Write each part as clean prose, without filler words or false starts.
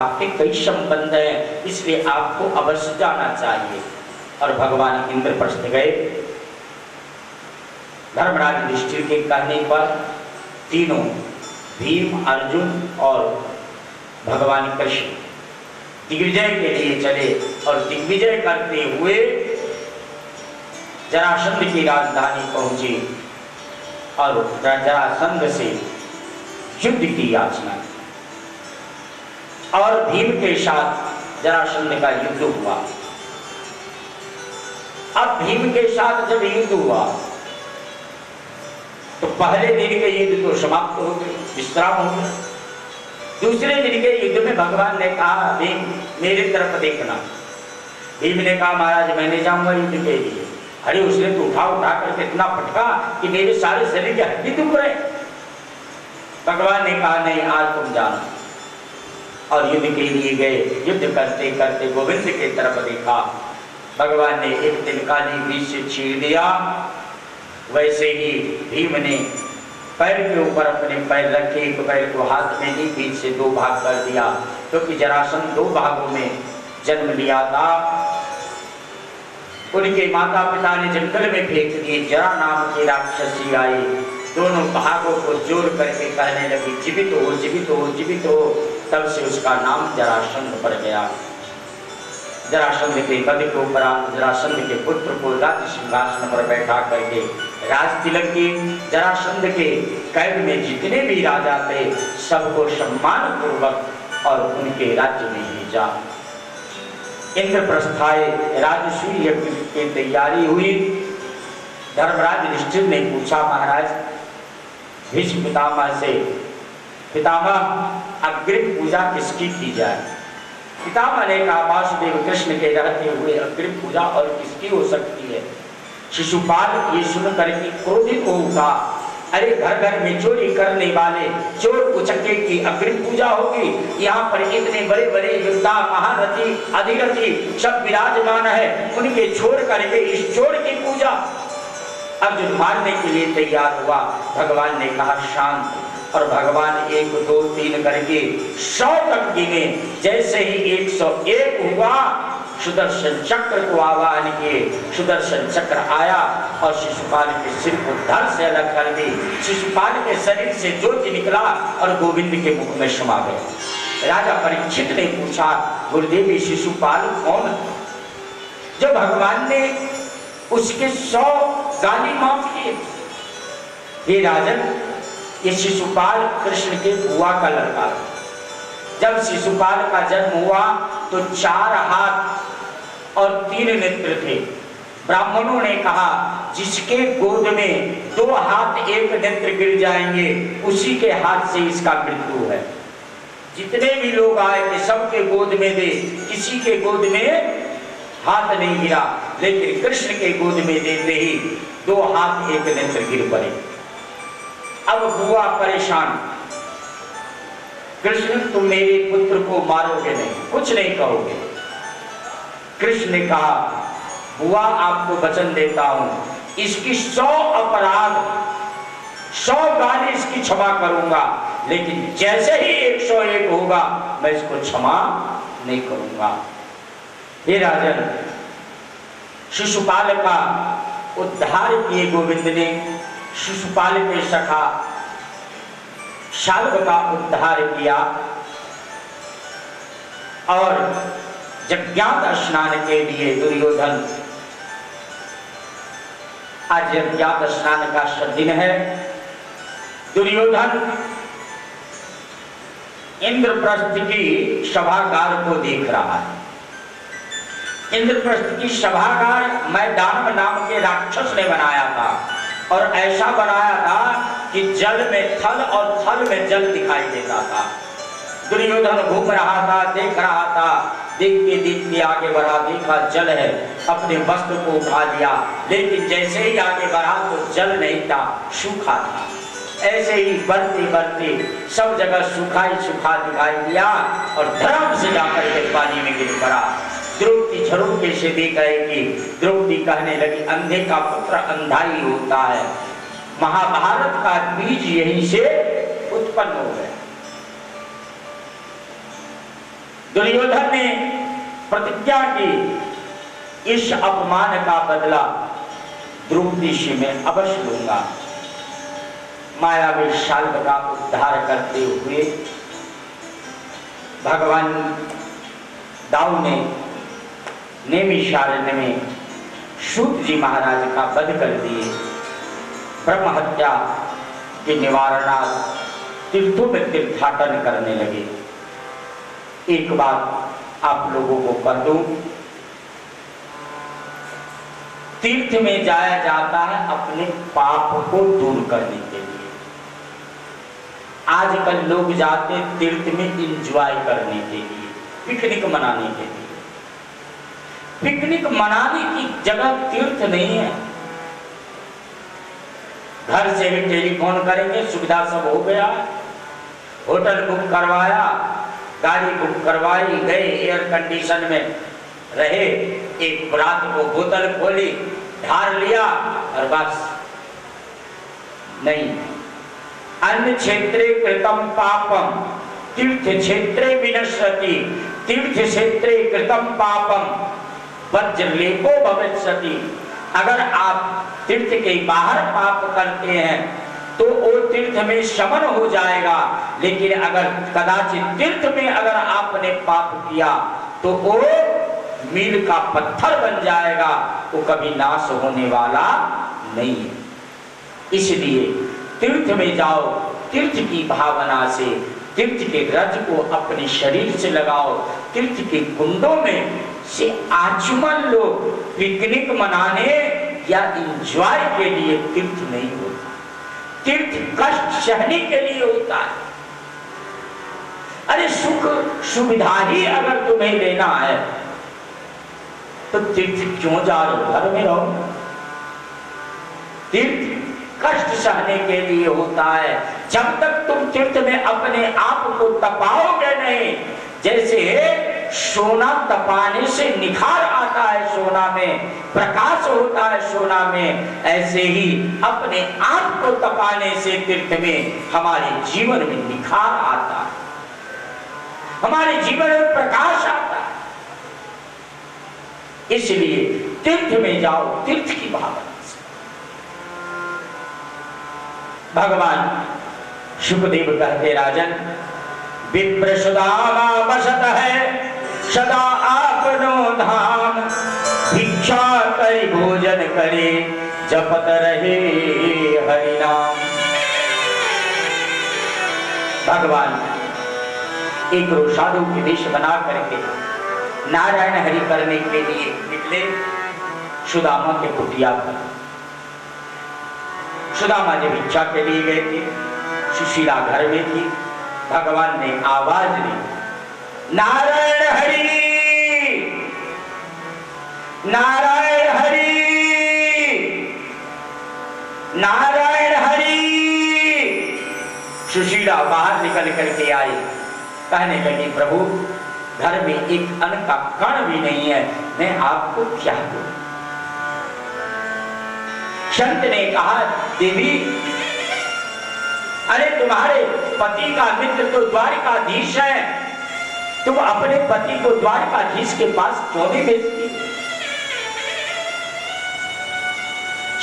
आपके कई संबंध हैं, इसलिए आपको अवश्य जाना चाहिए। और भगवान इंद्रप्रस्थ गए। धर्मराज युधिष्ठिर के कहने पर तीनों भीम, अर्जुन और भगवान कृष्ण दिग्विजय के लिए चले और दिग्विजय करते हुए जरासंध की राजधानी पहुंचे और जरासंध से युद्ध की याचना की। और भीम के साथ जरासंध का युद्ध हुआ। अब भीम के साथ जब युद्ध हुआ तो पहले दिन के युद्ध तो समाप्त हो गए, विश्राम हो गया। दूसरे दिन के युद्ध में भगवान ने कहा, भीम मेरी तरफ देखना। भीम ने कहा, महाराज मैंने जाऊंगा युद्ध के लिए। अरे उसने तो उठा करके इतना पटका कि मेरे सारे शरीर की हड्डी दुख रहे। भगवान ने कहा, नहीं आज तुम जाना। और युद्ध के लिए गए। युद्ध करते करते गोविंद की तरफ देखा। भगवान ने एक तिनकानी बीच से चीर दिया। वैसे ही भीम ने पैर के ऊपर अपने पैर रखे, एक पैर को हाथ में ली, बीच से दो भाग कर दिया, क्योंकि जरासंध दो भागों में जन्म लिया था। उनके माता पिता ने जंगल में फेंक दिए। जरा नाम की राक्षसी आई, दोनों भागों को जोड़ करके कहने लगी, जीवित हो जीवित हो जीवित हो। तब से उसका नाम जरासंध पड़ गया। जरासंध के पद के ऊपर जरासंध के पुत्र को राज्य सिंहासन पर बैठा करके राज तिलक की। जरासंध के कैद में जितने भी राजा थे सबको सम्मान पूर्वक और उनके राज्य में भेजा। इंद्रप्रस्थ आए, राजसूय यज्ञ की तैयारी हुई। धर्मराज युधिष्ठिर ने पूछा, महाराज भीष्म पितामह से, पितामह अग्रिम पूजा किसकी की जाए? पितामह ने कहा, वासुदेव कृष्ण के रहते हुए अग्रिम पूजा और किसकी हो सकती है? शिशुपाल ये सुनकर के क्रोधित हो उठा। अरे घर घर में चोरी करने वाले चोर उचक्के की अग्रिम पूजा होगी? यहाँ पर इतने बड़े बड़े योद्धा, महारथी, अधिरथी सब विराजमान है, उनके छोड़ करके इस चोर की पूजा? अर्जुन मारने के लिए तैयार हुआ। भगवान ने कहा, शांत। और भगवान 1 2 3 करके 100 तक गिने। जैसे ही 101 हुआ, सुदर्शन चक्र को आवाहन किए। सुदर्शन चक्र आया और शिशुपाल के सिर को धड़ से अलग कर दी। शिशुपाल के शरीर से ज्योति निकला और गोविंद के मुख में समा गया। राजा परीक्षित ने पूछा, गुरुदेव शिशुपाल कौन? जब भगवान ने उसके 100 गाली माफ किए। हे राजन, ये शिशुपाल कृष्ण के बुआ का लड़का। जब शिशुपाल का जन्म हुआ तो 4 हाथ और 3 नेत्र थे। ब्राह्मणों ने कहा, जिसके गोद में 2 हाथ 1 नेत्र गिर जाएंगे उसी के हाथ से इसका मृत्यु है। जितने भी लोग आए थे सबके गोद में दे, किसी के गोद में हाथ नहीं गिरा, लेकिन कृष्ण के गोद में देते ही 2 हाथ 1 नेत्र गिर पड़े। अब बुआ परेशान, कृष्ण तुम मेरे पुत्र को मारोगे नहीं, कुछ नहीं कहोगे? कृष्ण ने कहा, बुआ आपको वचन देता हूं, इसकी 100 अपराध 100 गाली इसकी क्षमा करूंगा, लेकिन जैसे ही 101 होगा मैं इसको क्षमा नहीं करूंगा। हे राजन, शिशुपाल का उद्धार किए गोविंद ने। शिशुपाल के सखा शाल्व का उद्धार किया और यज्ञात स्नान के लिए दुर्योधन, आज यज्ञात स्नान का दिन है। दुर्योधन इंद्रप्रस्थ की सभागार को देख रहा है। इंद्रप्रस्थ की सभागार मैदान नाम के राक्षस ने बनाया था और ऐसा बनाया था कि जल में थल और थल में जल दिखाई देता था। दुर्योधन घूम रहा था, देख रहा था, देखते देखते आगे बढ़ा, देखा जल है, अपने वस्त्र को उठा लिया, लेकिन जैसे ही आगे बढ़ा तो जल नहीं था, सूखा था। ऐसे ही बढ़ते बढ़ते सब जगह सूखा ही सूखा दिखाई दिया और धड़ाम से जाकर के पानी में गिर पड़ा। द्रौपदी झरोखे से देख रही थी। द्रौपदी कहने लगी, अंधे का पुत्र अंधा ही होता है। महाभारत का बीज यहीं से उत्पन्न हो गया। दुर्योधन ने प्रतिज्ञा की, इस अपमान का बदला द्रौपदी से मैं अवश्य लूंगा। मायावी शाल्व का उद्धार करते हुए भगवान दाऊ ने नैमिषारण्य में सूत जी महाराज का वध कर दिए। ब्रह्म हत्या के निवारणार्थ तीर्थों में तीर्थाटन करने लगे। एक बात आप लोगों को कर दूं, तीर्थ में जाया जाता है अपने पाप को दूर करने के लिए। आजकल लोग जाते तीर्थ में एंजॉय करने के लिए, पिकनिक मनाने के लिए। पिकनिक मनाने की जगह तीर्थ नहीं है। घर से भी टेलीफोन करेंगे, सुविधा सब हो गया, होटल बुक करवाया, गाड़ी बुक करवाई, गए एयर कंडीशन में रहे, एक रात को बोतल खोली, ढार लिया और बस। नहीं, अन्य क्षेत्रे कृतम पापम तीर्थ क्षेत्रे विनश्यति, तीर्थ क्षेत्रे कृतम पापम वज्रलेपो भविष्यति। अगर आप तीर्थ के बाहर पाप करते हैं तो वो तीर्थ में शमन हो जाएगा, लेकिन अगर कदाचित तीर्थ में अगर आपने पाप किया तो वो मील का पत्थर बन जाएगा, वो कभी नाश होने वाला नहीं है। इसलिए तीर्थ में जाओ, तीर्थ की भावना से, तीर्थ के रज को अपने शरीर से लगाओ, तीर्थ के कुंडों में से आचमन लो। पिकनिक मनाने या एंजॉय के लिए तीर्थ नहीं होता, तीर्थ कष्ट सहने के लिए होता है। अरे सुख सुविधा ही अगर तुम्हें लेना है तो तीर्थ क्यों जा रहे हो, घर में रहो। तीर्थ कष्ट सहने के लिए होता है। जब तक तुम तीर्थ में अपने आप को तपाओगे नहीं, जैसे सोना तपाने से निखार आता है, सोना में प्रकाश होता है सोना में, ऐसे ही अपने आप को तपाने से तीर्थ में हमारे जीवन में निखार आता है, हमारे जीवन में प्रकाश आता है। इसलिए तीर्थ में जाओ, तीर्थ की भावना से। भगवान शुकदेव कहते, राजन विप्र सुदामा बसत है सदा आपनो धाम, भिक्षा करी भोजन करे जपत रहे हरि नाम। भगवान एक रोज साधु के वेश बना करके नारायण हरि करने के लिए निकले सुदामा के कुटिया पर। सुदामा जब भिक्षा के लिए गए थे, सुशीला घर में थी। भगवान ने आवाज दी, नारायण हरि, नारायण हरि, नारायण हरि। सुशीला बाहर निकल करके आई, कहने लगी, प्रभु घर में एक अन्न का कण भी नहीं है, मैं आपको क्या दूं। संत ने कहा, देवी अरे तुम्हारे पति का मित्र तो द्वारिकाधीश है, तुम अपने पति को द्वारिकाधीश के पास क्यों नहीं भेजती।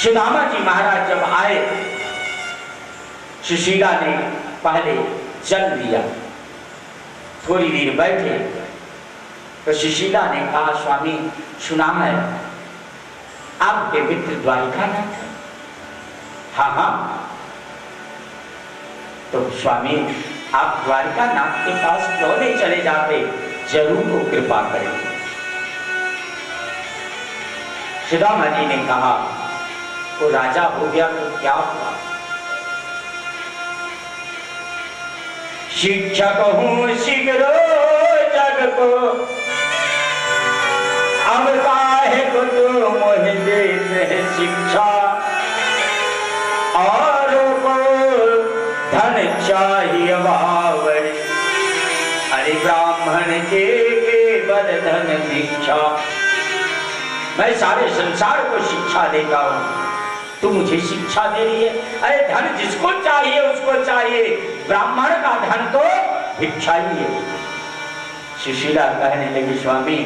सुदामा जी महाराज जब आए, सुशीला ने पहले जल लिया, थोड़ी देर बैठे तो सुशीला ने कहा, स्वामी सुना है आपके मित्र द्वारिका नाथ है। हाँ हाँ, तो स्वामी आप द्वारिका नाथ के पास क्यों नहीं चले जाते, जरूर वो कृपा करेंगे। सुदामा जी ने कहा, वो राजा हो गया तो क्या हुआ, शिक्षक हूं शीघ्र जग को, अब काहे को तो मोह देते शिक्षा, और को धन चाहिए बावरी, अरे ब्राह्मण के केवल धन भिक्षा। मैं सारे संसार को शिक्षा देता हूँ, तू मुझे शिक्षा दे रही है। अरे धन जिसको चाहिए उसको चाहिए, ब्राह्मण का धन तो भिक्षा ही है। सुशीला कहने लगी स्वामी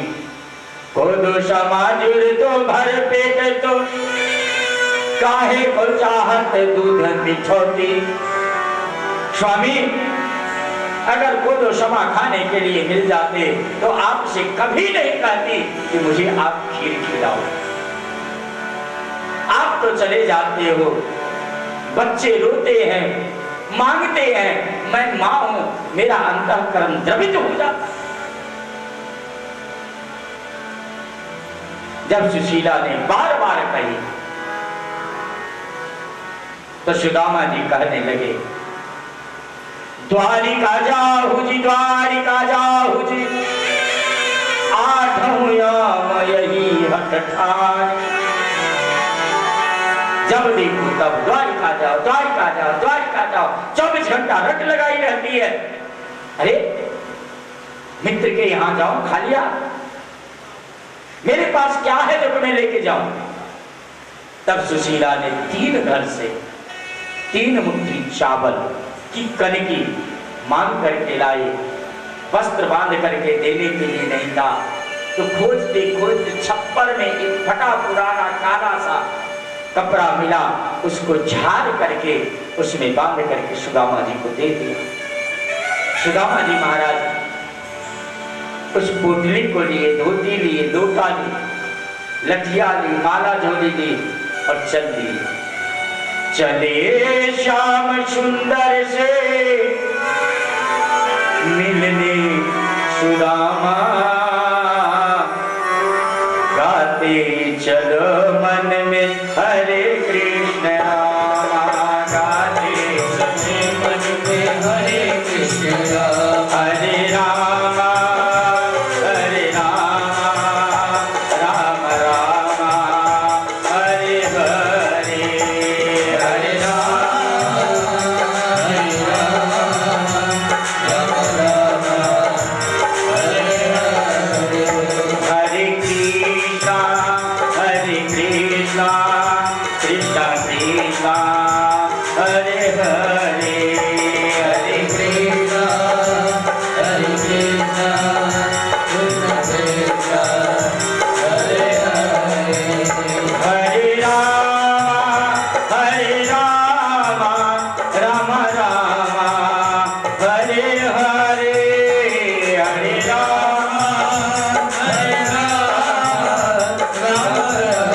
को दो समाजुर तो भर पेट तो काहे को चाहत दूध बिछोती। स्वामी अगर को दो क्षमा खाने के लिए मिल जाते तो आपसे कभी नहीं कहती कि मुझे आप खीर खिलाओ। आप तो चले जाते हो, बच्चे रोते हैं, मांगते हैं, मैं मां हूं, मेरा अंतःकरण द्रवित हो जाता। जब सुशीला ने बार बार कही तो सुदामा जी कहने लगे द्वारिका जाहु जी, द्वारिका जाहु जी, आठों याम यही हठ ठान। जब देखो तब द्वारिका जाओ, द्वारिका जाओ, द्वारिका जाओ, 24 घंटा रट लगाई रहती है। अरे मित्र के यहां जाओ, खा लिया, मेरे पास क्या है जो मैं लेके जाऊं। तब सुशीला ने 3 घर से 3 मुट्ठी चावल की कनकी मांग करके लाई। वस्त्र बांध करके देने के लिए नहीं था तो खोजते खोजते छप्पर में एक फटा पुराना काला सा कपड़ा मिला, उसको झाड़ करके उसमें बांध करके सुदामा जी को दे दिया। सुदामा जी महाराज उस पोटली को लिए, धोती लिए, लोटा ली, लठिया ली, माला झोली ली और चल दी। चले श्याम सुंदर से मिलने सुदामा, गाते चलो मन में हरे कृष्ण रामा, गाते चले मन में हरे कृष्ण राम, हरे रामा हरे रामा, राम रामा हरे हरे, हरे राम हरे राम, राम राम हरे हरे, हरे कृष्णा कृष्णा कृष्णा कृष्णा हरे हरे, हरे कृष्णा कृष्णा कृष्णा हरे हरे, हरे राम राम राम हरे हरे, हरे राम हरे राम, राम राम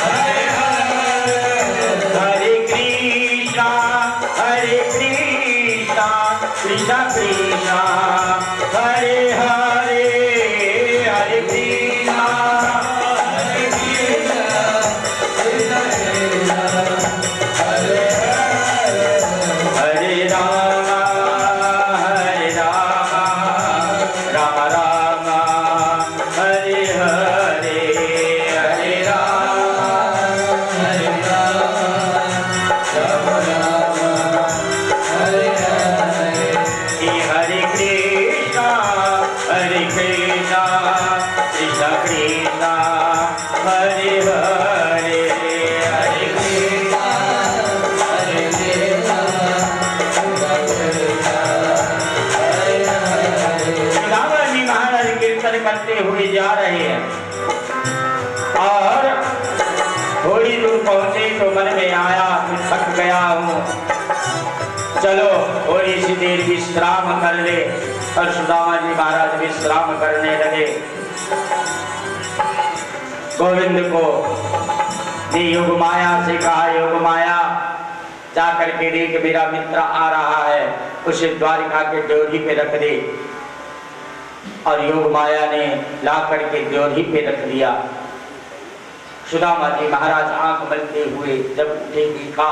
हरे हरे, हरे कृष्णा कृष्णा कृष्णा हरे हरे, हरे कृष्णा कृष्णा कृष्णा हरे हरे, हरे राम राम राम हरे हरे, हरे राम राम राम हरे हरे, हरे कृष्णा कृष्णा कृष्णा हरे हरे, हरे कृष्णा सुदामा जी महाराज कीर्तन करते हुए जा रहे हैं और थोड़ी दूर पहुंचे तो मन में आया कि थक गया हूं, चलो थोड़ी सी देर विश्राम कर ले। और सुदामा जी महाराज विश्राम करने लगे। गोविंद को योग माया से कहा, योग माया जाकर के देख मेरा मित्र आ रहा है, उसे द्वारिका के ड्योढ़ी पे रख दे। और योग माया ने ला करके ड्योढ़ी पे रख दिया। सुदामा जी महाराज आंख मलते हुए जब उठे देखा